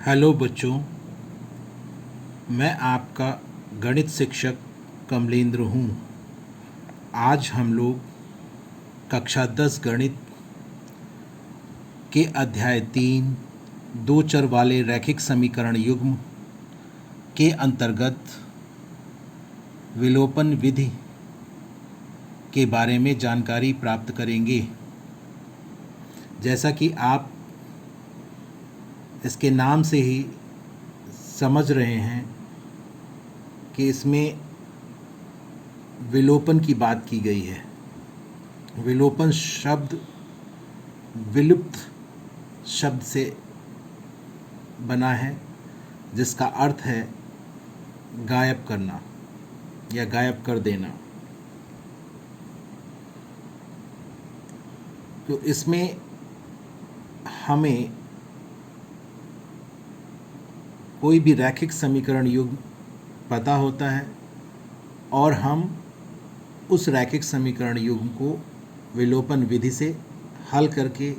Hello बच्चों, मैं आपका गणित शिक्षक कमलेंद्र हूँ। आज हम लोग कक्षा 10 गणित के अध्याय 3 दो चर वाले रैखिक समीकरण युग्म के अंतर्गत विलोपन विधि के बारे में जानकारी प्राप्त करेंगे। जैसा कि आप इसके नाम से ही समझ रहे हैं कि इसमें विलोपन की बात की गई है। विलोपन शब्द विलुप्त शब्द से बना है, जिसका अर्थ है गायब करना या गायब कर देना। तो इसमें हमें कोई भी रैखिक समीकरण युग्म पता होता है और हम उस रैखिक समीकरण युग्म को विलोपन विधि से हल करके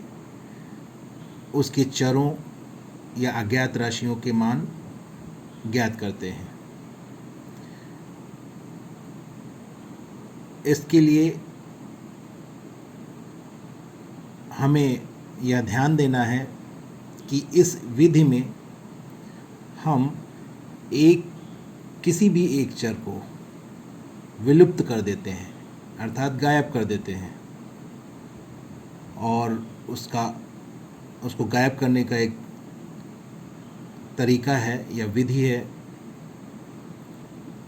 उसके चरों या अज्ञात राशियों के मान ज्ञात करते हैं। इसके लिए हमें यह ध्यान देना है कि इस विधि में हम किसी भी एक चर को विलुप्त कर देते हैं, अर्थात गायब कर देते हैं, और उसको गायब करने का एक तरीका है या विधि है,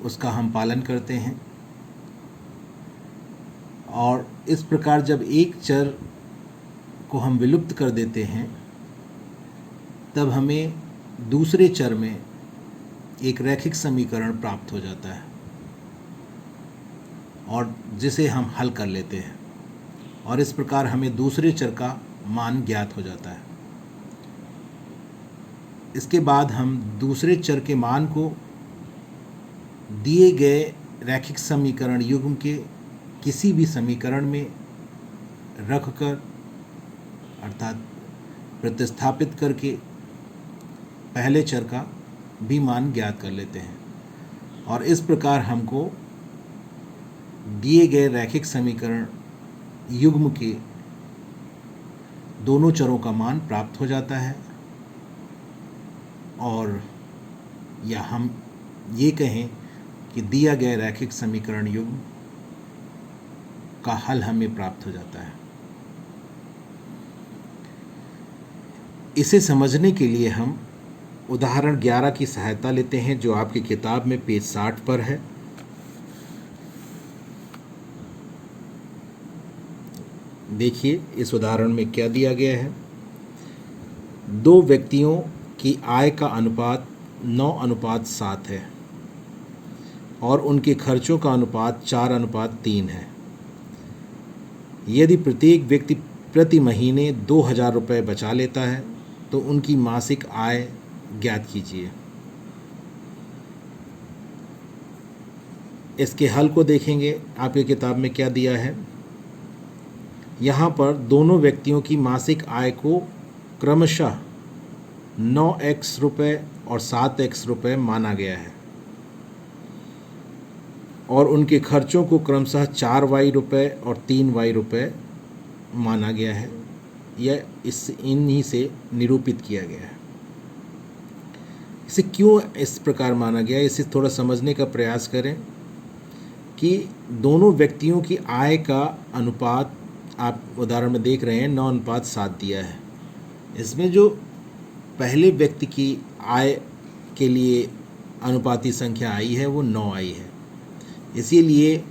उसका हम पालन करते हैं। और इस प्रकार जब एक चर को हम विलुप्त कर देते हैं, तब हमें दूसरे चर में एक रैखिक समीकरण प्राप्त हो जाता है और जिसे हम हल कर लेते हैं, और इस प्रकार हमें दूसरे चर का मान ज्ञात हो जाता है। इसके बाद हम दूसरे चर के मान को दिए गए रैखिक समीकरण युग्म के किसी भी समीकरण में रखकर, अर्थात प्रतिस्थापित करके पहले चर का भी मान ज्ञात कर लेते हैं, और इस प्रकार हमको दिए गए रैखिक समीकरण युग्म के दोनों चरों का मान प्राप्त हो जाता है। और या हम ये कहें कि दिया गया रैखिक समीकरण युग्म का हल हमें प्राप्त हो जाता है। इसे समझने के लिए हम उदाहरण 11 की सहायता लेते हैं, जो आपकी किताब में पेज 60 पर है। देखिए इस उदाहरण में क्या दिया गया है। दो व्यक्तियों की आय का अनुपात 9:7 है और उनके खर्चों का अनुपात 4:3 है। यदि प्रत्येक व्यक्ति प्रति महीने 2000 रुपये बचा लेता है तो उनकी मासिक आय ज्ञात कीजिए। इसके हल को देखेंगे। आपकी किताब में क्या दिया है। यहाँ पर दोनों व्यक्तियों की मासिक आय को क्रमशः 9x रुपये और 7x रुपये माना गया है, और उनके खर्चों को क्रमशः 4y रुपये और 3y रुपये माना गया है। यह इन्हीं से निरूपित किया गया है। इसे क्यों इस प्रकार माना गया है, इसे थोड़ा समझने का प्रयास करें कि दोनों व्यक्तियों की आय का अनुपात आप उदाहरण में देख रहे हैं 9:7 दिया है। इसमें जो पहले व्यक्ति की आय के लिए अनुपाती संख्या आई है वो 9 आई है। इसीलिए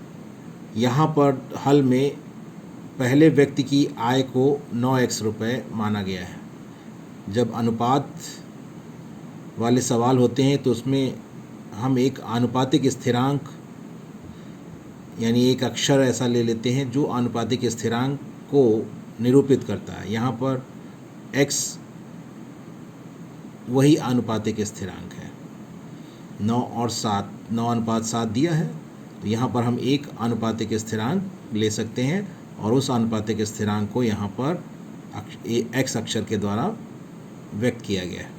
यहाँ पर हल में पहले व्यक्ति की आय को 9x रुपये माना गया है। जब अनुपात वाले सवाल होते हैं तो उसमें हम एक आनुपातिक स्थिरांक यानी एक अक्षर ऐसा ले लेते हैं जो आनुपातिक स्थिरांक को निरूपित करता है। यहाँ पर x वही आनुपातिक स्थिरांक है। 9:7 दिया है, तो यहाँ पर हम एक आनुपातिक स्थिरांक ले सकते हैं और उस आनुपातिक स्थिरांक को यहाँ पर x अक्षर के द्वारा व्यक्त किया गया है।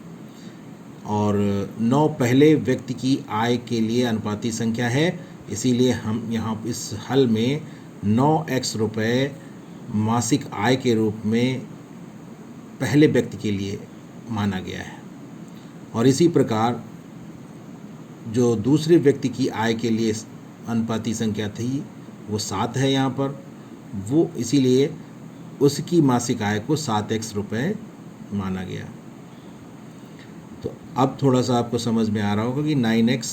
और 9 पहले व्यक्ति की आय के लिए अनुपाती संख्या है, इसीलिए हम यहाँ इस हल में 9x रुपये मासिक आय के रूप में पहले व्यक्ति के लिए माना गया है। और इसी प्रकार जो दूसरे व्यक्ति की आय के लिए अनुपाती संख्या थी वो 7 है यहाँ पर, वो इसीलिए उसकी मासिक आय को 7x रुपये माना गया। तो अब थोड़ा सा आपको समझ में आ रहा होगा कि 9x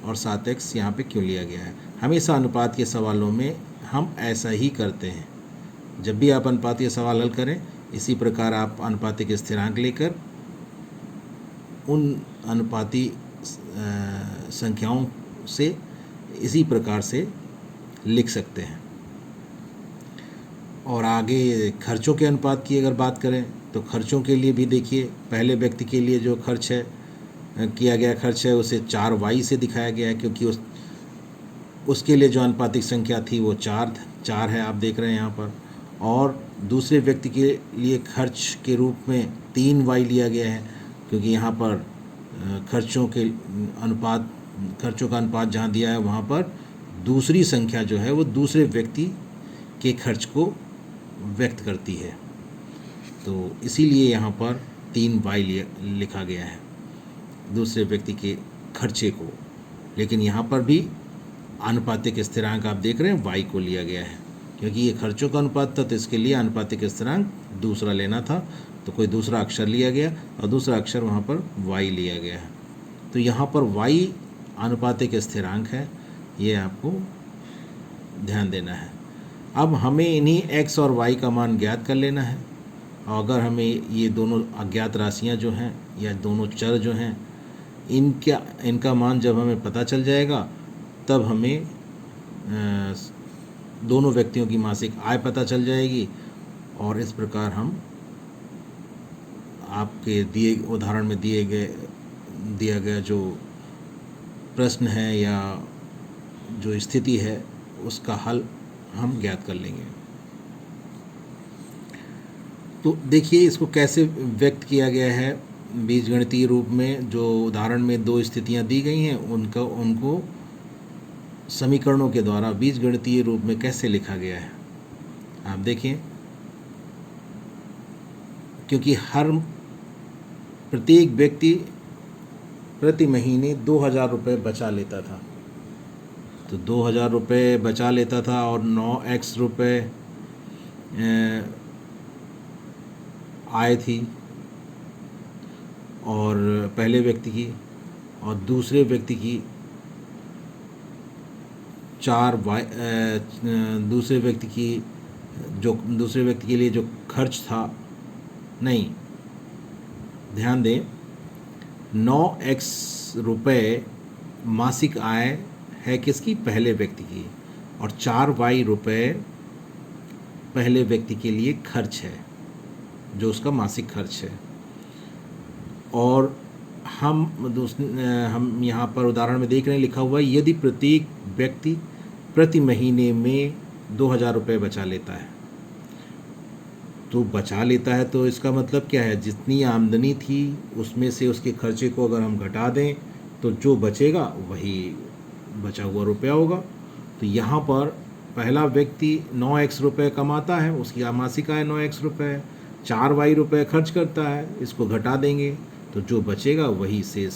और 7x यहाँ पे क्यों लिया गया है। हमेशा अनुपात के सवालों में हम ऐसा ही करते हैं। जब भी आप अनुपात के सवाल हल करें, इसी प्रकार आप अनुपातिक स्थिरांक लेकर उन अनुपाती संख्याओं से इसी प्रकार से लिख सकते हैं। और आगे खर्चों के अनुपात की अगर बात करें तो खर्चों के लिए भी देखिए, पहले व्यक्ति के लिए जो खर्च है किया गया खर्च है उसे 4y से दिखाया गया है, क्योंकि उसके लिए जो अनुपातिक संख्या थी वो 4 है, आप देख रहे हैं यहाँ पर। और दूसरे व्यक्ति के लिए खर्च के रूप में 3y लिया गया है, क्योंकि यहाँ पर खर्चों का अनुपात जहाँ दिया है वहाँ पर दूसरी संख्या जो है वो दूसरे व्यक्ति के खर्च को व्यक्त करती है, तो इसीलिए यहाँ पर 3y लिखा गया है दूसरे व्यक्ति के खर्चे को। लेकिन यहाँ पर भी अनुपातिक स्थिरांक आप देख रहे हैं y को लिया गया है, क्योंकि ये खर्चों का अनुपात था तो इसके लिए अनुपातिक स्थिरांक दूसरा लेना था, तो कोई दूसरा अक्षर लिया गया और दूसरा अक्षर वहाँ पर y लिया गया है। तो यहाँ पर y अनुपातिक स्थिरांक है, ये आपको ध्यान देना है। अब हमें इन्हीं x और y का मान ज्ञात कर लेना है, और अगर हमें ये दोनों अज्ञात राशियाँ जो हैं या दोनों चर जो हैं इनका मान जब हमें पता चल जाएगा, तब हमें दोनों व्यक्तियों की मासिक आय पता चल जाएगी। और इस प्रकार हम आपके दिए उदाहरण में दिया गया जो प्रश्न है या जो स्थिति है उसका हल हम ज्ञात कर लेंगे। तो देखिए इसको कैसे व्यक्त किया गया है बीजगणितीय रूप में। जो उदाहरण में 2 स्थितियां दी गई हैं उनको समीकरणों के द्वारा बीजगणितीय रूप में कैसे लिखा गया है आप देखें। क्योंकि प्रत्येक व्यक्ति प्रति महीने 2000 रुपये बचा लेता था, तो 2000 रुपये बचा लेता था और 9x रुपये आय थी और पहले व्यक्ति की, और दूसरे व्यक्ति की 4y दूसरे व्यक्ति के लिए जो खर्च था, नहीं ध्यान दें, 9x रुपये मासिक आय है किसकी, पहले व्यक्ति की, और 4y रुपये पहले व्यक्ति के लिए खर्च है जो उसका मासिक खर्च है। और हम यहाँ पर उदाहरण में देख रहे हैं लिखा हुआ है, यदि प्रत्येक व्यक्ति प्रति महीने में 2000 रुपये बचा लेता है, तो बचा लेता है तो इसका मतलब क्या है, जितनी आमदनी थी उसमें से उसके खर्चे को अगर हम घटा दें तो जो बचेगा वही बचा हुआ रुपया होगा। तो यहाँ पर पहला व्यक्ति 9x रुपये कमाता है, उसकी मासिक आय 9x रुपये है, 4y रुपये खर्च करता है, इसको घटा देंगे तो जो बचेगा वही शेष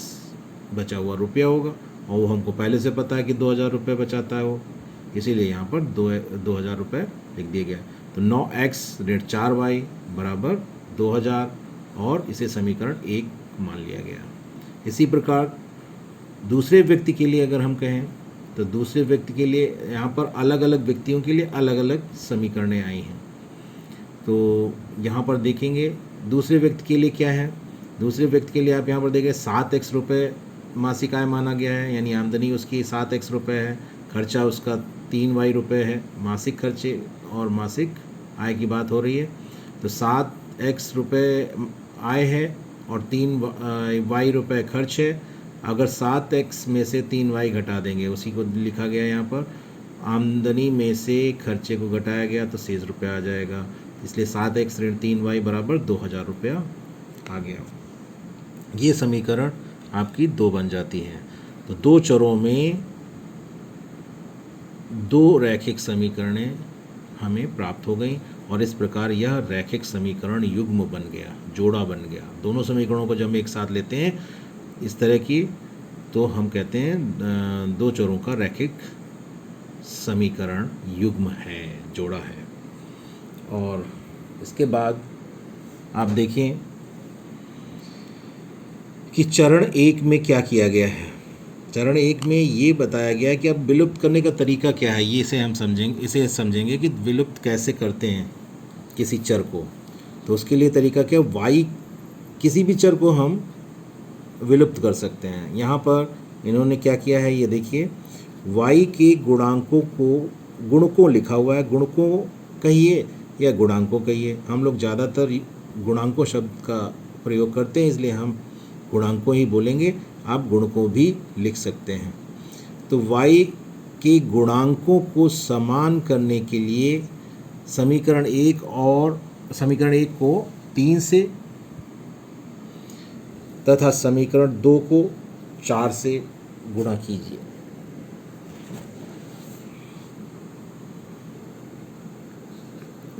बचा हुआ रुपया होगा, और वो हमको पहले से पता है कि 2000 रुपये बचाता है वो, इसीलिए यहाँ पर 2000 रुपये लिख दिया गया। तो 9x ऋण 4y बराबर 2000, और इसे समीकरण 1 मान लिया गया। इसी प्रकार दूसरे व्यक्ति के लिए अगर हम कहें तो दूसरे व्यक्ति के लिए यहाँ पर अलग अलग व्यक्तियों के लिए अलग अलग समीकरणें आई हैं। तो यहाँ पर देखेंगे दूसरे व्यक्ति के लिए क्या है, दूसरे व्यक्ति के लिए आप यहाँ पर देखें 7x रुपये मासिक आय माना गया है, यानी आमदनी उसकी 7x रुपये है, खर्चा उसका 3y रुपये है, मासिक खर्चे और मासिक आय की बात हो रही है। तो 7x रुपये आय है और 3y रुपये खर्च है। अगर 7x में से 3y घटा देंगे, उसी को लिखा गया यहाँ पर, आमदनी में से खर्चे को घटाया गया तो शेष रुपया आ जाएगा, इसलिए 7x ऋण 3y बराबर 2000 रुपया आ गया। ये समीकरण आपकी 2 बन जाती हैं। तो 2 चरों में 2 रैखिक समीकरणें हमें प्राप्त हो गई और इस प्रकार यह रैखिक समीकरण युग्म बन गया, जोड़ा बन गया। दोनों समीकरणों को जब हम एक साथ लेते हैं इस तरह की, तो हम कहते हैं 2 चरों का रैखिक समीकरण युग्म है, जोड़ा है। और इसके बाद आप देखें कि चरण 1 में क्या किया गया है। चरण 1 में ये बताया गया है कि अब विलुप्त करने का तरीका क्या है। ये इसे समझेंगे कि विलुप्त कैसे करते हैं किसी चर को। तो उसके लिए तरीका क्या है, y किसी भी चर को हम विलुप्त कर सकते हैं। यहाँ पर इन्होंने क्या किया है, ये देखिए, y के गुणांकों को, गुणकों लिखा हुआ है, गुणकों कहिए या गुणांकों कहिए। हम लोग ज़्यादातर गुणांकों शब्द का प्रयोग करते हैं, इसलिए हम गुणांकों ही बोलेंगे। आप गुणकों भी लिख सकते हैं। तो y के गुणांकों को समान करने के लिए समीकरण 1 को 3 से तथा समीकरण 2 को 4 से गुणा कीजिए।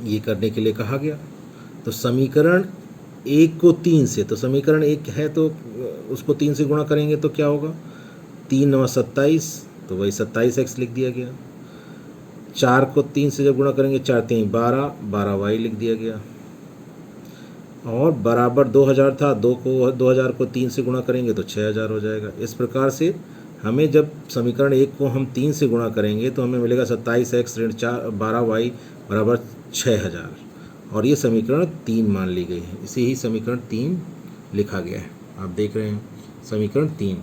ये करने के लिए कहा गया। तो समीकरण 1 को 3 से, तो समीकरण 1 है तो उसको 3 से गुणा करेंगे तो क्या होगा, 3 9 27, तो वही 27x लिख दिया गया। 4 को 3 से जब गुणा करेंगे, 4 3 12, 12y लिख दिया गया। और बराबर 2000 था, 2000 को 3 से गुणा करेंगे तो 6000 हो जाएगा। इस प्रकार से हमें जब समीकरण 1 को हम 3 से गुणा करेंगे तो हमें मिलेगा 27x ऋण 12y बराबर 6000। और ये समीकरण 3 मान ली गई है, इसे ही समीकरण 3 लिखा गया है। आप देख रहे हैं समीकरण 3,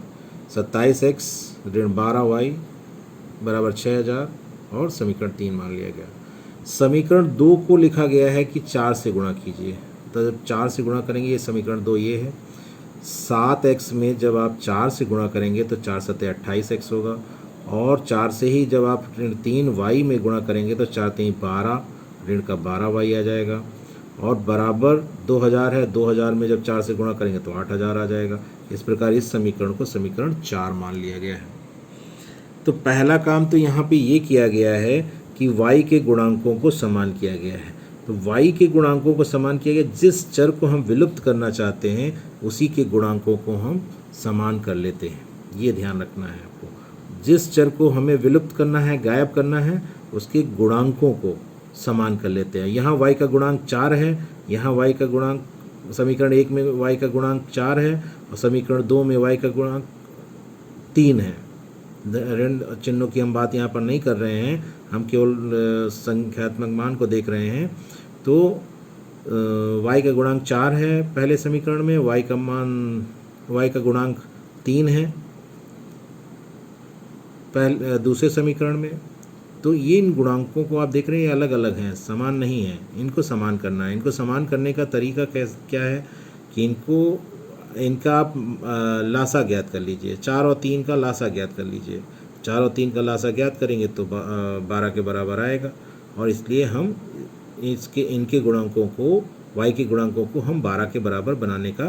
27x ऋण 12y बराबर 6000 और समीकरण 3 मान लिया गया। समीकरण 2 को लिखा गया है कि 4 से गुणा कीजिए। तो जब 4 से गुणा करेंगे, ये समीकरण 2 ये है। 7x में जब आप 4 से गुणा करेंगे तो 4 7 28x होगा। और 4 से ही जब आप ऋण 3y में गुणा करेंगे तो 4 3 12, ऋण का 12y आ जाएगा। और बराबर 2000 है, 2000 में जब 4 से गुणा करेंगे तो 8000 आ जाएगा। इस प्रकार इस समीकरण को समीकरण 4 मान लिया गया है। तो पहला काम तो यहाँ पे ये किया गया है कि y के गुणांकों को समान किया गया है। तो y के गुणांकों को समान किया गया, जिस चर को हम विलुप्त करना चाहते हैं उसी के गुणांकों को हम समान कर लेते हैं। ये ध्यान रखना है आपको, जिस चर को हमें विलुप्त करना है, गायब करना है, उसके गुणांकों को समान कर लेते हैं। यहाँ y का गुणांक 4 है, यहाँ y का गुणांक, समीकरण 1 में y का गुणांक 4 है और समीकरण 2 में y का गुणांक 3 है। ऋण चिन्हों की हम बात यहाँ पर नहीं कर रहे हैं, हम केवल संख्यात्मक मान को देख रहे हैं। तो y का गुणांक 4 है पहले समीकरण में, y का गुणांक 3 है पहले दूसरे समीकरण में। तो ये इन गुणांकों को आप देख रहे हैं, ये अलग अलग हैं, समान नहीं है। इनको समान करना है। इनको समान करने का तरीका क्या है कि इनका आप लासा ज्ञात कर लीजिए। 4 और 3 का लासा ज्ञात कर लीजिए। 4 और 3 का लासा ज्ञात करेंगे तो 12 के बराबर आएगा। और इसलिए हम इनके गुणांकों को, y के गुणांकों को हम 12 के बराबर बनाने का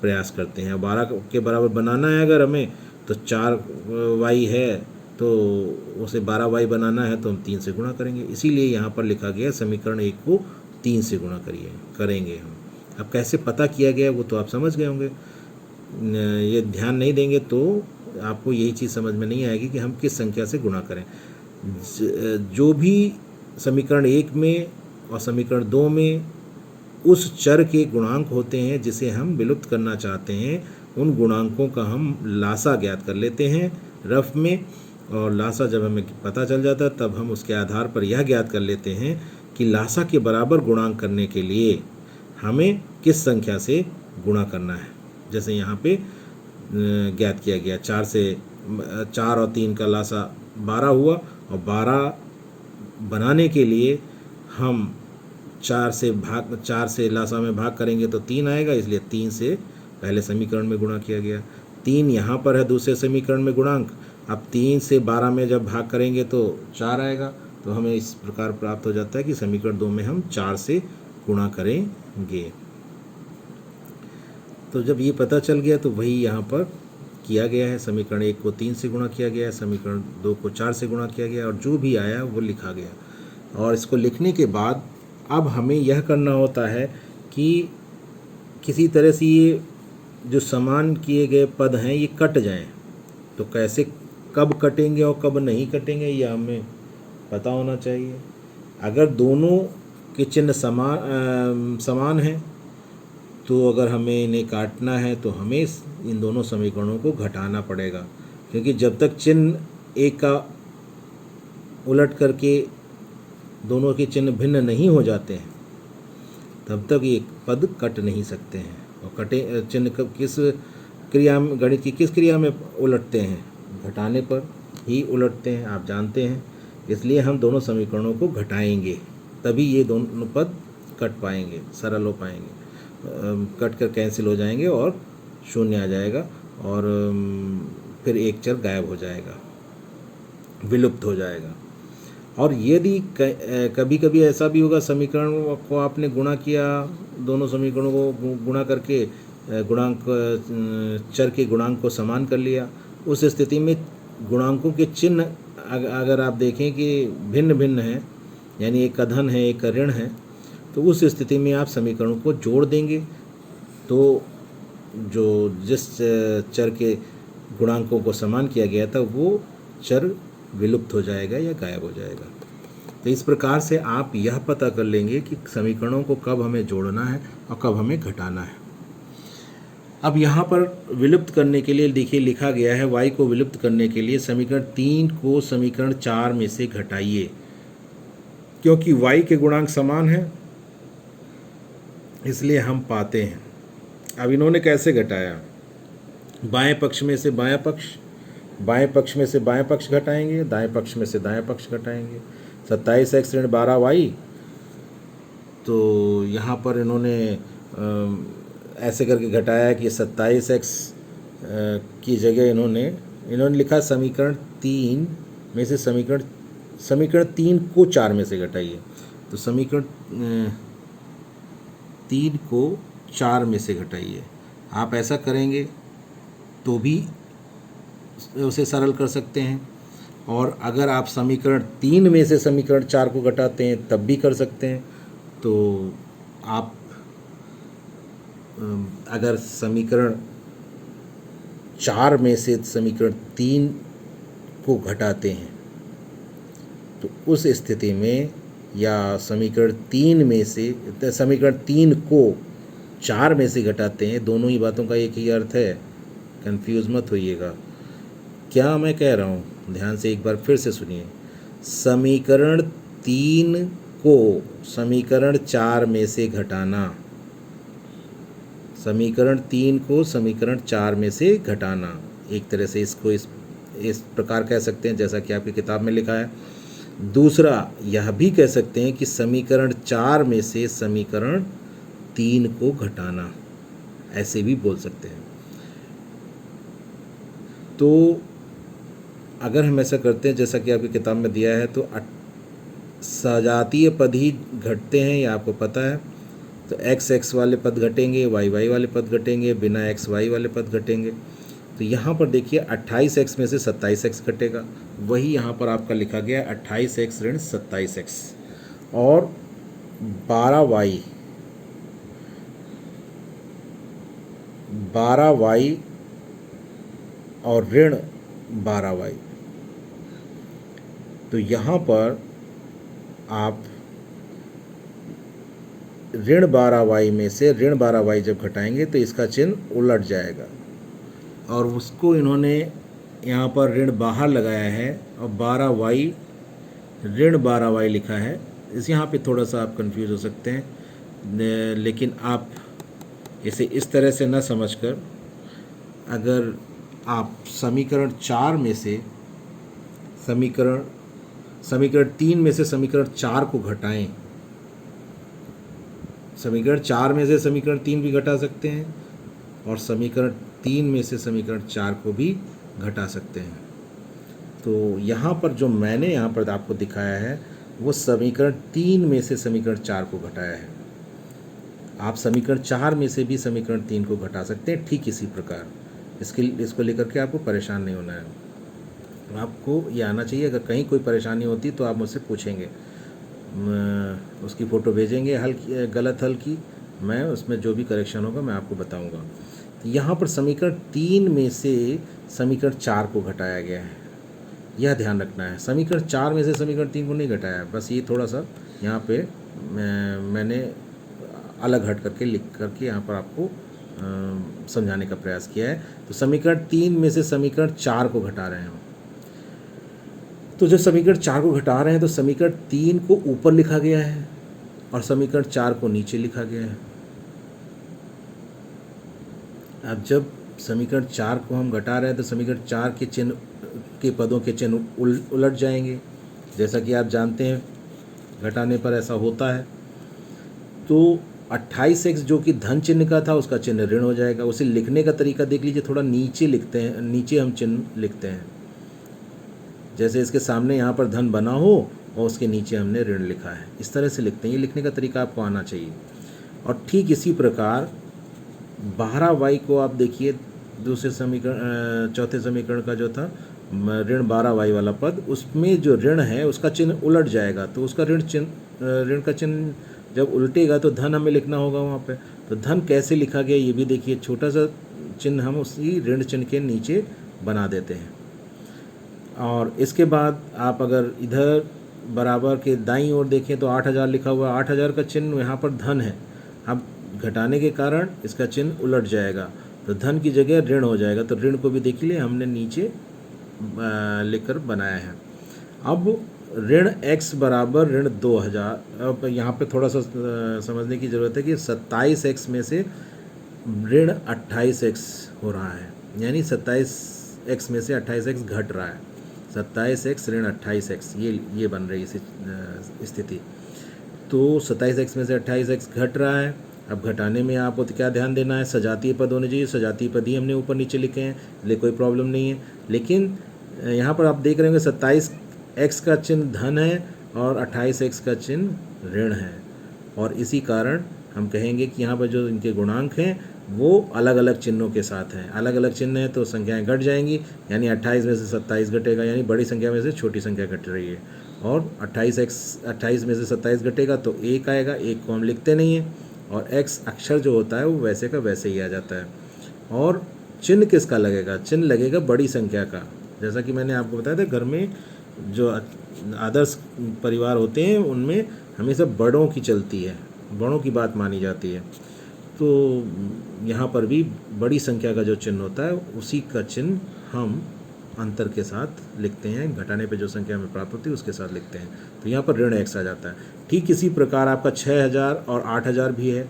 प्रयास करते हैं। 12 के बराबर बनाना है अगर हमें, तो 4y है तो उसे 12y बनाना है तो हम 3 से गुणा करेंगे। इसीलिए यहाँ पर लिखा गया समीकरण 1 को 3 से गुणा करेंगे हम। अब कैसे पता किया गया वो तो आप समझ गए होंगे। ये ध्यान नहीं देंगे तो आपको यही चीज़ समझ में नहीं आएगी कि हम किस संख्या से गुणा करें। जो भी समीकरण 1 में और समीकरण 2 में उस चर के गुणांक होते हैं जिसे हम विलुप्त करना चाहते हैं, उन गुणांकों का हम लासा ज्ञात कर लेते हैं रफ में। और लासा जब हमें पता चल जाता है तब हम उसके आधार पर यह ज्ञात कर लेते हैं कि लासा के बराबर गुणांक करने के लिए हमें किस संख्या से गुणा करना है। जैसे यहाँ पे ज्ञात किया गया, 4 और 3 का लासा 12 हुआ और 12 बनाने के लिए हम 4 से लासा में भाग करेंगे तो 3 आएगा, इसलिए 3 से पहले समीकरण में गुणा किया गया। 3 यहाँ पर है दूसरे समीकरण में गुणांक। अब 3 से 12 में जब भाग करेंगे तो 4 आएगा। तो हमें इस प्रकार प्राप्त हो जाता है कि समीकरण 2 में हम 4 से गुणा करेंगे। तो जब ये पता चल गया तो वही यहाँ पर किया गया है। समीकरण 1 को 3 से गुणा किया गया है, समीकरण 2 को 4 से गुणा किया गया और जो भी आया वो लिखा गया। और इसको लिखने के बाद अब हमें यह करना होता है कि किसी तरह से ये जो समान किए गए पद हैं ये कट जाएं। तो कैसे, कब कटेंगे और कब नहीं कटेंगे ये हमें पता होना चाहिए। अगर दोनों के चिन्ह समान हैं तो अगर हमें इन्हें काटना है तो हमें इन दोनों समीकरणों को घटाना पड़ेगा, क्योंकि जब तक चिन्ह एक का उलट करके दोनों के चिन्ह भिन्न नहीं हो जाते हैं तब तक ये पद कट नहीं सकते हैं। और कटे चिन्ह किस क्रिया में, गणित की किस क्रिया में उलटते हैं? घटाने पर ही उलटते हैं, आप जानते हैं। इसलिए हम दोनों समीकरणों को घटाएंगे, तभी ये दोनों पद कट पाएंगे, सरल हो पाएंगे। कट कर कैंसिल हो जाएंगे और शून्य आ जाएगा और फिर एक चर गायब हो जाएगा, विलुप्त हो जाएगा। और यदि कभी कभी ऐसा भी होगा, समीकरण को आपने गुणा किया, दोनों समीकरणों को गुणा करके गुणांक चर के गुणांक को समान कर लिया, उस स्थिति में गुणांकों के चिन्ह अगर आप देखें कि भिन्न भिन्न हैं, यानी एक का धन है एक का ऋण है, तो उस स्थिति में आप समीकरणों को जोड़ देंगे तो जो जिस चर के गुणांकों को समान किया गया था वो चर विलुप्त हो जाएगा या गायब हो जाएगा। तो इस प्रकार से आप यह पता कर लेंगे कि समीकरणों को कब हमें जोड़ना है और कब हमें घटाना है। अब यहाँ पर विलुप्त करने के लिए देखिए लिखा गया है, y को विलुप्त करने के लिए समीकरण 3 को समीकरण 4 में से घटाइए। क्योंकि y के गुणांक समान हैं इसलिए हम पाते हैं। अब इन्होंने कैसे घटाया? बाएं पक्ष में से बायां पक्ष, बाएं पक्ष में से बायां पक्ष घटाएंगे, दाएं पक्ष में से दायां पक्ष घटाएंगे। 27x ऋण 12y, तो यहाँ पर इन्होंने ऐसे करके घटाया कि 27x की जगह इन्होंने लिखा समीकरण 3 में से समीकरण 3 को 4 में से घटाइए। तो समीकरण 3 को 4 में से घटाइए। आप ऐसा करेंगे तो भी उसे सरल कर सकते हैं, और अगर आप समीकरण 3 में से समीकरण 4 को घटाते हैं तब भी कर सकते हैं। तो आप अगर समीकरण 4 में से समीकरण 3 को घटाते हैं तो उस स्थिति में, या समीकरण 3 में से समीकरण 3 को 4 में से घटाते हैं, दोनों ही बातों का एक ही अर्थ है, कंफ्यूज मत होइएगा। क्या मैं कह रहा हूँ, ध्यान से एक बार फिर से सुनिए। समीकरण 3 को समीकरण 4 में से घटाना, समीकरण 3 को समीकरण 4 में से घटाना, एक तरह से इसको इस प्रकार कह सकते हैं जैसा कि आपकी किताब में लिखा है। दूसरा यह भी कह सकते हैं कि समीकरण 4 में से समीकरण 3 को घटाना, ऐसे भी बोल सकते हैं। तो अगर हम ऐसा करते हैं जैसा कि आपकी किताब में दिया है, तो सजातीय पद ही घटते हैं, ये आपको पता है। तो x वाले पद घटेंगे, y वाले पद घटेंगे, बिना xy वाले पद घटेंगे। तो यहाँ पर देखिए 28x में से 27x घटेगा, वही यहाँ पर आपका लिखा गया 28x ऋण 27x, और 12y और ऋण 12y। तो यहाँ पर आप ऋण 12y में से ऋण 12y जब घटाएंगे तो इसका चिन्ह उलट जाएगा, और उसको इन्होंने यहाँ पर ऋण बाहर लगाया है और 12y ऋण 12y लिखा है। इस यहाँ पे थोड़ा सा आप कंफ्यूज हो सकते हैं, लेकिन आप इसे इस तरह से न समझकर, अगर आप समीकरण 4 में से समीकरण 3 में से समीकरण 4 को घटाएं, समीकरण 4 में से समीकरण 3 भी घटा सकते हैं और समीकरण 3 में से समीकरण 4 को भी घटा सकते हैं। तो यहाँ पर जो मैंने यहाँ पर आपको दिखाया है वो समीकरण 3 में से समीकरण 4 को घटाया है। आप समीकरण 4 में से भी समीकरण 3 को घटा सकते हैं, ठीक इसी प्रकार। इसको लेकर के आपको परेशान नहीं होना है। आपको ये आना चाहिए। अगर कहीं कोई परेशानी होती तो आप मुझसे पूछेंगे, उसकी फ़ोटो भेजेंगे गलत हल की, मैं उसमें जो भी करेक्शन होगा मैं आपको बताऊंगा। तो यहाँ पर समीकरण 3 में से समीकरण 4 को घटाया गया है, यह ध्यान रखना है। समीकरण 4 में से समीकरण 3 को नहीं घटाया है, बस ये थोड़ा सा यहाँ पे मैंने अलग हट करके लिख करके यहाँ पर आपको समझाने का प्रयास किया है। तो समीकरण 3 में से समीकरण 4 को घटा रहे हैं हम। तो जब समीकरण 4 को घटा रहे हैं तो समीकरण 3 को ऊपर लिखा गया है और समीकरण 4 को नीचे लिखा गया है। अब जब समीकरण 4 को हम घटा रहे हैं तो समीकरण 4 के चिन्ह के पदों के चिन्ह उलट जाएंगे, जैसा कि आप जानते हैं घटाने पर ऐसा होता है। तो 28x जो कि धन चिन्ह का था उसका चिन्ह ऋण हो जाएगा। उसे लिखने का तरीका देख लीजिए, थोड़ा नीचे लिखते हैं, नीचे हम चिन्ह लिखते हैं, जैसे इसके सामने यहाँ पर धन बना हो और उसके नीचे हमने ऋण लिखा है, इस तरह से लिखते हैं। ये लिखने का तरीका आपको आना चाहिए। और ठीक इसी प्रकार 12y को आप देखिए, दूसरे समीकरण चौथे समीकरण का जो था ऋण 12y वाला पद, उसमें जो ऋण है उसका चिन्ह उलट जाएगा। तो उसका ऋण का चिन्ह जब उल्टेगा तो धन हमें लिखना होगा वहाँ पे। तो धन कैसे लिखा गया ये भी देखिए, छोटा सा चिन्ह हम उसी ऋण चिन्ह के नीचे बना देते हैं। और इसके बाद आप अगर इधर बराबर के दाईं ओर देखें तो 8000 लिखा हुआ है, 8000 का चिन्ह यहाँ पर धन है। अब घटाने के कारण इसका चिन्ह उलट जाएगा, तो धन की जगह ऋण हो जाएगा। तो ऋण को भी देख लिए हमने नीचे लिखकर बनाया है। अब ऋण x बराबर ऋण 2000। अब यहाँ पे थोड़ा सा समझने की ज़रूरत है कि 27x में से ऋण 28x हो रहा है, यानी 27x में से 28x घट रहा है। 27x ऋण 28x ये बन रही है स्थिति। तो 27x में से 28x घट रहा है। अब घटाने में आपको क्या ध्यान देना है, सजातीय पद होने चाहिए। सजातीय पद ही हमने ऊपर नीचे लिखे हैं, इसलिए कोई प्रॉब्लम नहीं है। लेकिन यहाँ पर आप देख रहे होंगे 27x का चिन्ह धन है और 28x का चिन्ह ऋण है, और इसी कारण हम कहेंगे कि यहाँ पर जो इनके गुणांक हैं वो अलग अलग चिन्हों के साथ हैं। अलग अलग चिन्ह हैं तो संख्याएं घट जाएंगी, यानी 28 में से 27 घटेगा, यानी बड़ी संख्या में से छोटी संख्या घट रही है। और 28 में से 27 घटेगा तो 1 आएगा, 1 को हम लिखते नहीं हैं, और x अक्षर जो होता है वो वैसे का वैसे ही आ जाता है। और चिन्ह किसका लगेगा, चिन्ह लगेगा बड़ी संख्या का। जैसा कि मैंने आपको बताया था, घर में जो आदर्श परिवार होते हैं उनमें हमेशा बड़ों की चलती है, बड़ों की बात मानी जाती है। तो यहाँ पर भी बड़ी संख्या का जो चिन्ह होता है उसी का चिन्ह हम अंतर के साथ लिखते हैं, घटाने पे जो संख्या हमें प्राप्त होती है उसके साथ लिखते हैं। तो यहाँ पर ऋण x आ जाता है। ठीक इसी प्रकार आपका 6000 और 8000 भी है।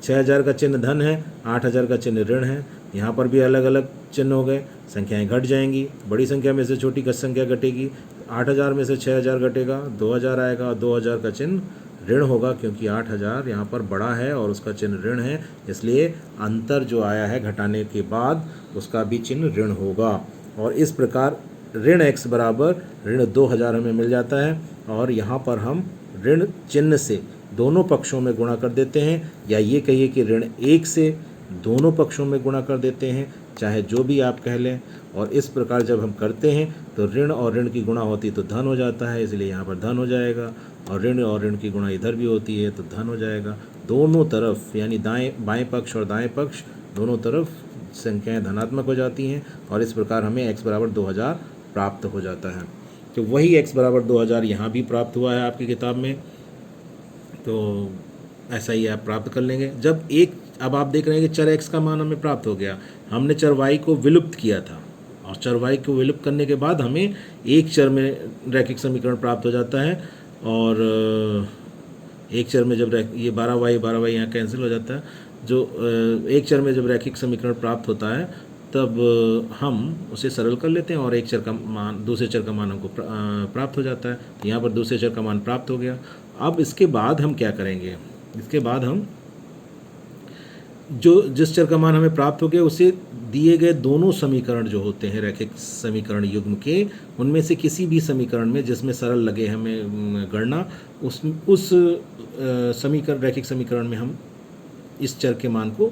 6000 का चिन्ह धन है, 8000 का चिन्ह ऋण है। यहाँ पर भी अलग अलग चिन्ह हो गए, संख्याएं घट जाएंगी, बड़ी संख्या में से छोटी संख्या घटेगी। 8000 में से 6000 घटेगा, 2000 आएगा, और 2000 का चिन्ह ऋण होगा, क्योंकि 8000 यहाँ पर बड़ा है और उसका चिन्ह ऋण है, इसलिए अंतर जो आया है घटाने के बाद उसका भी चिन्ह ऋण होगा। और इस प्रकार ऋण x बराबर ऋण 2000 हमें मिल जाता है। और यहाँ पर हम ऋण चिन्ह से दोनों पक्षों में गुणा कर देते हैं, या ये कहिए कि ऋण 1 से दोनों पक्षों में गुणा कर देते हैं, चाहे जो भी आप कह लें। और इस प्रकार जब हम करते हैं तो ऋण और ऋण की गुणा होती तो धन हो जाता है, इसलिए यहाँ पर धन हो जाएगा। और ऋण की गुणा इधर भी होती है तो धन हो जाएगा। दोनों तरफ यानी बाएं पक्ष और दाएं पक्ष दोनों तरफ संख्याएं धनात्मक हो जाती हैं, और इस प्रकार हमें x बराबर 2000 प्राप्त हो जाता है। तो वही x बराबर 2000 यहाँ भी प्राप्त हुआ है आपकी किताब में, तो ऐसा ही आप प्राप्त कर लेंगे। अब आप देख रहे हैं कि चर x का मान हमें प्राप्त हो गया। हमने चर y को विलुप्त किया था, और चर y को विलुप्त करने के बाद हमें एक चर में रैखिक समीकरण प्राप्त हो जाता है। और एक चर में जब ये 12y यहाँ कैंसिल हो जाता है, जो एक चर में जब रैखिक समीकरण प्राप्त होता है तब हम उसे सरल कर लेते हैं और एक चर का मान दूसरे चर का मान हमको प्राप्त हो जाता है। तो यहाँ पर दूसरे चर का मान प्राप्त हो गया। अब इसके बाद हम क्या करेंगे, इसके बाद हम जिस चर का मान हमें प्राप्त हो गया उसे दिए गए दोनों समीकरण जो होते हैं रैखिक समीकरण युग्म के, उनमें से किसी भी समीकरण में जिसमें सरल लगे हमें गणना, उस समीकरण रैखिक समीकरण में हम इस चर के मान को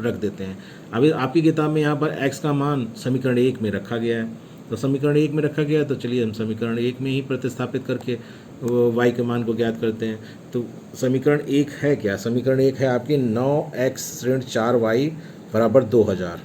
रख देते हैं। अभी आपकी किताब में यहाँ पर x का मान समीकरण 1 में रखा गया है, तो समीकरण 1 में रखा गया है, तो चलिए हम समीकरण 1 में ही प्रतिस्थापित करके y के मान को ज्ञात करते हैं। तो समीकरण 1 है क्या? समीकरण 1 है आपकी 9x ऋण 4y बराबर 2000।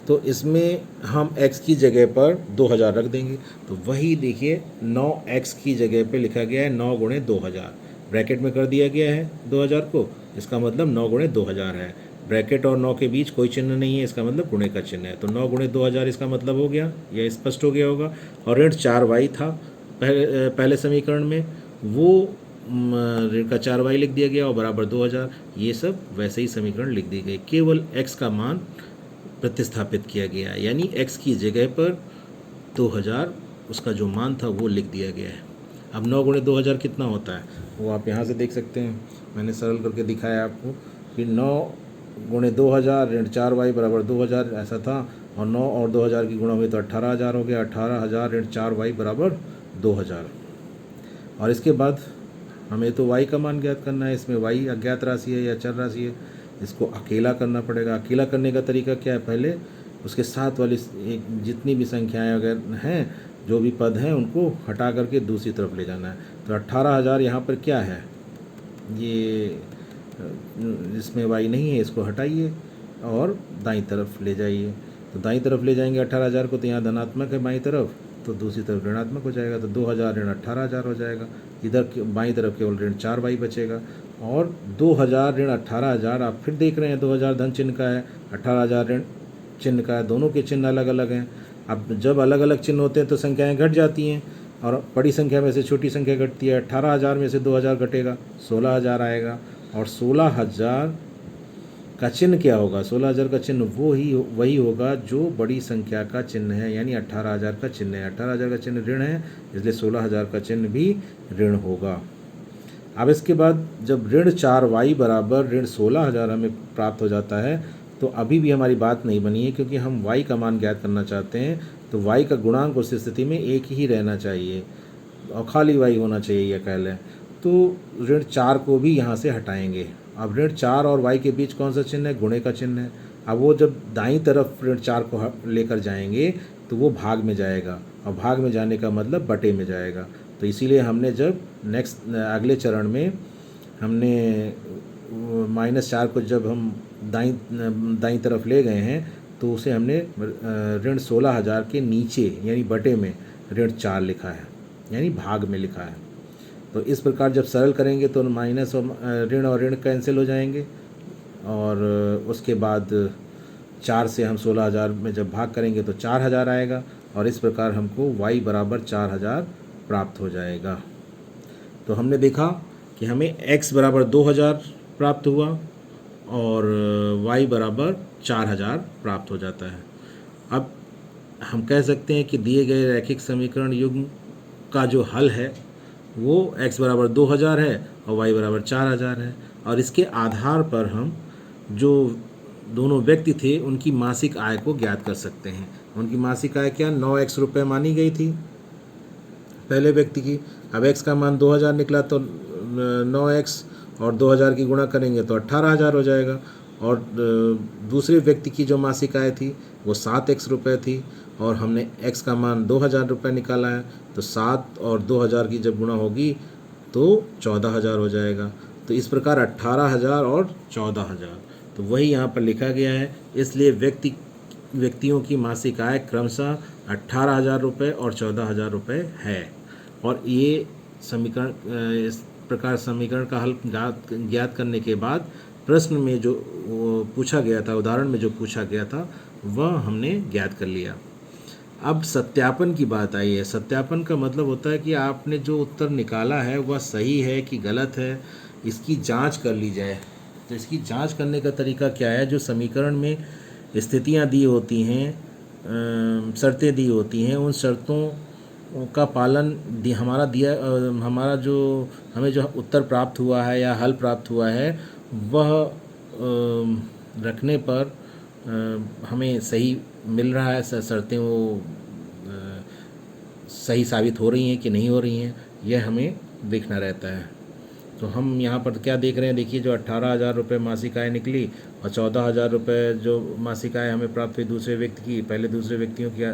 तो इसमें हम x की जगह पर 2000 रख देंगे, तो वही देखिए 9x की जगह पे लिखा गया है 9 गुणे 2000, ब्रैकेट में कर दिया गया है 2000 को, इसका मतलब 9 गुणे 2000 है। ब्रैकेट और 9 के बीच कोई चिन्ह नहीं है, इसका मतलब गुणे का चिन्ह है, तो 9 गुणे 2000 इसका मतलब हो गया, यह स्पष्ट हो गया होगा। और ऋण 4y था पहले समीकरण में, वो ऋण का 4y लिख दिया गया और बराबर 2000, ये सब वैसे ही समीकरण लिख दी गई, केवल x का मान प्रतिस्थापित किया गया, यानी x की जगह पर 2000 उसका जो मान था वो लिख दिया गया है। अब 9 गुणे 2000 कितना होता है वो आप यहाँ से देख सकते हैं, मैंने सरल करके दिखाया आपको कि 9 गुणे 2000 ऋण 4y बराबर 2000 ऐसा था, और 9 और 2000 की गुणा हुई तो 18000 हो गया, 18000 ऋण 4y बराबर 2000। और इसके बाद हमें तो y का मान ज्ञात करना है, इसमें y अज्ञात राशि है या चर राशि है, इसको अकेला करना पड़ेगा। अकेला करने का तरीका क्या है? पहले उसके साथ वाली जितनी भी संख्याएं अगर हैं, जो भी पद हैं, उनको हटा करके दूसरी तरफ ले जाना है। तो 18000 यहाँ पर क्या है, ये इसमें y नहीं है, इसको हटाइए और दाईं तरफ ले जाइए। तो दाईं तरफ ले जाएंगे 18000 को, तो यहाँ धनात्मक है बाईं तरफ, तो दूसरी तरफ ऋणात्मक हो जाएगा, तो 2000 ऋण 18000 हो जाएगा। इधर बाईं तरफ केवल ऋण 4y बचेगा, और 2000 ऋण 18000 आप फिर देख रहे हैं 2000 धन चिन्ह का है, 18000 ऋण चिन्ह का है, दोनों के चिन्ह अलग अलग हैं। अब जब अलग अलग चिन्ह होते हैं तो संख्याएं घट जाती हैं, और बड़ी संख्या में से छोटी संख्या घटती है। 18000 में से 2000 घटेगा, 16000 आएगा, और 16000 का चिन्ह क्या होगा? 16000 का चिन्ह वही होगा जो बड़ी संख्या का चिन्ह है, यानी 18000 का चिन्ह है। 18000 का चिन्ह ऋण है, इसलिए 16000 का चिन्ह भी ऋण होगा। अब इसके बाद जब ऋण 4y बराबर ऋण 16000 हमें प्राप्त हो जाता है, तो अभी भी हमारी बात नहीं बनी है, क्योंकि हम y का मान ज्ञात करना चाहते हैं। तो y का गुणांक उस स्थिति में एक ही रहना चाहिए और खाली y होना चाहिए, यह कह लें। तो ऋण 4 को भी यहाँ से हटाएंगे। अब ऋण 4 और y के बीच कौन सा चिन्ह है? गुणे का चिन्ह है। अब वो जब दाईं तरफ ऋण 4 को लेकर जाएंगे तो वो भाग में जाएगा, और भाग में जाने का मतलब बटे में जाएगा। तो इसीलिए हमने जब अगले चरण में हमने -4 को जब हम दाईं तरफ ले गए हैं, तो उसे हमने ऋण 16000 के नीचे यानी बटे में ऋण 4 लिखा है, यानी भाग में लिखा है। तो इस प्रकार जब सरल करेंगे तो माइनस और ऋण कैंसिल हो जाएंगे, और उसके बाद 4 से हम 16000 में जब भाग करेंगे तो 4000 आएगा, और इस प्रकार हमको y बराबर 4000 प्राप्त हो जाएगा। तो हमने देखा कि हमें x बराबर 2000 प्राप्त हुआ और y बराबर 4000 प्राप्त हो जाता है। अब हम कह सकते हैं कि दिए गए रैखिक समीकरण युग्म का जो हल है वो x बराबर 2000 है और y बराबर 4000 है, और इसके आधार पर हम जो दोनों व्यक्ति थे उनकी मासिक आय को ज्ञात कर सकते हैं। उनकी मासिक आय क्या 9x रुपये मानी गई थी पहले व्यक्ति की। अब x का मान 2000 निकला, तो 9x और 2000 की गुणा करेंगे तो 18000 हो जाएगा। और दूसरे व्यक्ति की जो मासिक आय थी वो 7x रुपये थी, और हमने x का मान 2000 रुपये निकाला है, तो 7 और 2000 की जब गुणा होगी तो 14000 हो जाएगा। तो इस प्रकार 18000 और 14000, तो वही यहाँ पर लिखा गया है। इसलिए व्यक्तियों की मासिक आय क्रमशः 18000 रुपये और 14000 रुपये है। और ये समीकरण, इस प्रकार समीकरण का हल ज्ञात करने के बाद प्रश्न में जो पूछा गया था, उदाहरण में जो पूछा गया था, वह हमने ज्ञात कर लिया। अब सत्यापन की बात आई है। सत्यापन का मतलब होता है कि आपने जो उत्तर निकाला है वह सही है कि गलत है, इसकी जांच कर ली जाए। तो इसकी जांच करने का तरीका क्या है? जो समीकरण में स्थितियां दी होती हैं, शर्तें दी होती हैं, उन शर्तों का पालन हमारा जो हमें जो उत्तर प्राप्त हुआ है या हल प्राप्त हुआ है वह रखने पर हमें सही मिल रहा है, शर्तें वो सही साबित हो रही हैं कि नहीं हो रही हैं, यह हमें देखना रहता है। तो हम यहाँ पर क्या देख रहे हैं, देखिए जो 18,000 रुपये मासिक आय निकली और 14,000 रुपये जो मासिक आय हमें प्राप्त हुई दूसरे व्यक्ति की, पहले दूसरे व्यक्तियों की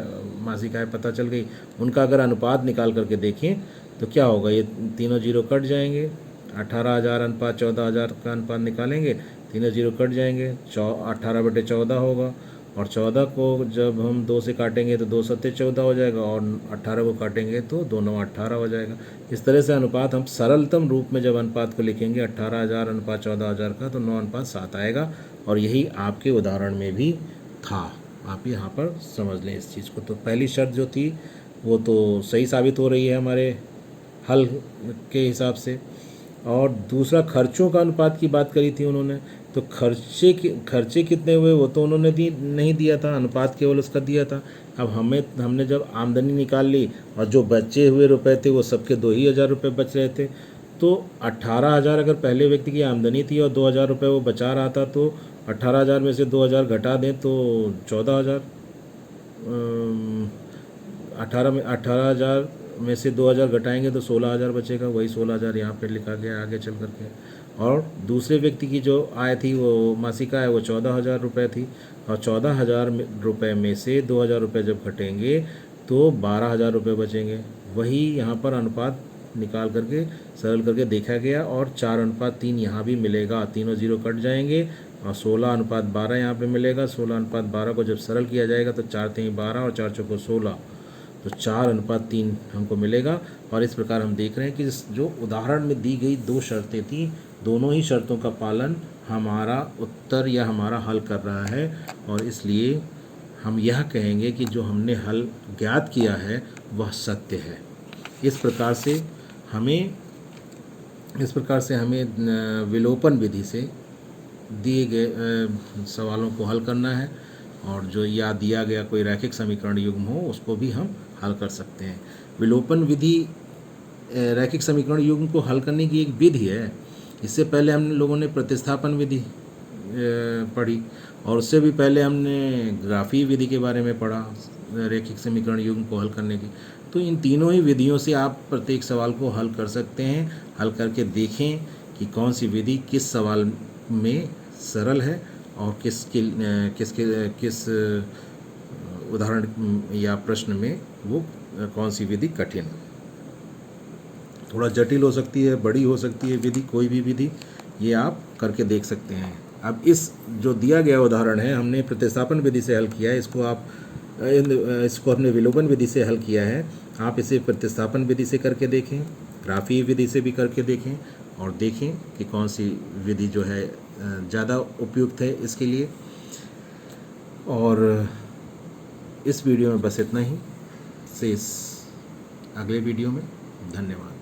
मासिक आय पता चल गई, उनका अगर अनुपात निकाल करके देखें तो क्या होगा, ये तीनों जीरो कट जाएंगे, 18,000 अनुपात 14,000 का अनुपात निकालेंगे, तीनों जीरो कट जाएंगे, 18/14 होगा, और 14 को जब हम 2 से काटेंगे तो 2 सत्ते 14 हो जाएगा, और 18 को काटेंगे तो 2 9 18 हो जाएगा। इस तरह से अनुपात हम सरलतम रूप में जब अनुपात को लिखेंगे 18,000 अनुपात 14,000 का तो 9:7 आएगा, और यही आपके उदाहरण में भी था। आप यहाँ पर समझ लें इस चीज़ को। तो पहली शर्त जो थी वो तो सही साबित हो रही है हमारे हल के हिसाब से। और दूसरा खर्चों का अनुपात की बात करी थी उन्होंने, तो खर्चे कितने हुए वो तो उन्होंने नहीं दिया था, अनुपात केवल उसका दिया था। अब हमने जब आमदनी निकाल ली और जो बचे हुए रुपए थे वो सबके 2,000 रुपये बच रहे थे, तो 18,000 अगर पहले व्यक्ति की आमदनी थी और 2,000 रुपये वो बचा रहा था, तो 18,000 में से 2,000 घटा दें तो 14,000, 18,000 में से 2,000 घटाएंगे तो 16,000 बचेगा, वही 16,000 यहाँ पे लिखा गया आगे चल करके। और दूसरे व्यक्ति की जो आय थी वो मासिक आय वो 14,000 रुपये थी, और 14,000 रुपये में से 2,000 रुपये जब घटेंगे तो 12,000 रुपये बचेंगे। वही यहाँ पर अनुपात निकाल करके सरल करके देखा गया, और 4:3 यहाँ भी मिलेगा, तीनों जीरो कट जाएंगे, और 16:12 यहाँ पे मिलेगा। 16:12 को जब सरल किया जाएगा तो 4 3 12 और 4 चौको 16, तो 4:3 हमको मिलेगा। और इस प्रकार हम देख रहे हैं कि जो उदाहरण में दी गई 2 शर्तें थी, दोनों ही शर्तों का पालन हमारा उत्तर या हमारा हल कर रहा है, और इसलिए हम यह कहेंगे कि जो हमने हल ज्ञात किया है वह सत्य है। इस प्रकार से हमें विलोपन विधि से दिए गए सवालों को हल करना है, और जो या दिया गया कोई रैखिक समीकरण युग्म हो उसको भी हम हल कर सकते हैं। विलोपन विधि रैखिक समीकरण युग्म को हल करने की एक विधि है। इससे पहले हम लोगों ने प्रतिस्थापन विधि पढ़ी, और उससे भी पहले हमने ग्राफीय विधि के बारे में पढ़ा रैखिक समीकरण युग्म को हल करने की। तो इन तीनों ही विधियों से आप प्रत्येक सवाल को हल कर सकते हैं। हल करके देखें कि कौन सी विधि किस सवाल में सरल है और किस उदाहरण या प्रश्न में वो कौन सी विधि कठिन, थोड़ा जटिल हो सकती है, बड़ी हो सकती है विधि, कोई भी विधि, ये आप करके देख सकते हैं। अब इस जो दिया गया उदाहरण है हमने प्रतिस्थापन विधि से हल किया है, इसको हमने विलोपन विधि से हल किया है। आप इसे प्रतिस्थापन विधि से करके देखें, ग्राफीय विधि से भी करके देखें, और देखें कि कौन सी विधि जो है ज़्यादा उपयुक्त है इसके लिए। और इस वीडियो में बस इतना ही, से इस अगले वीडियो में धन्यवाद।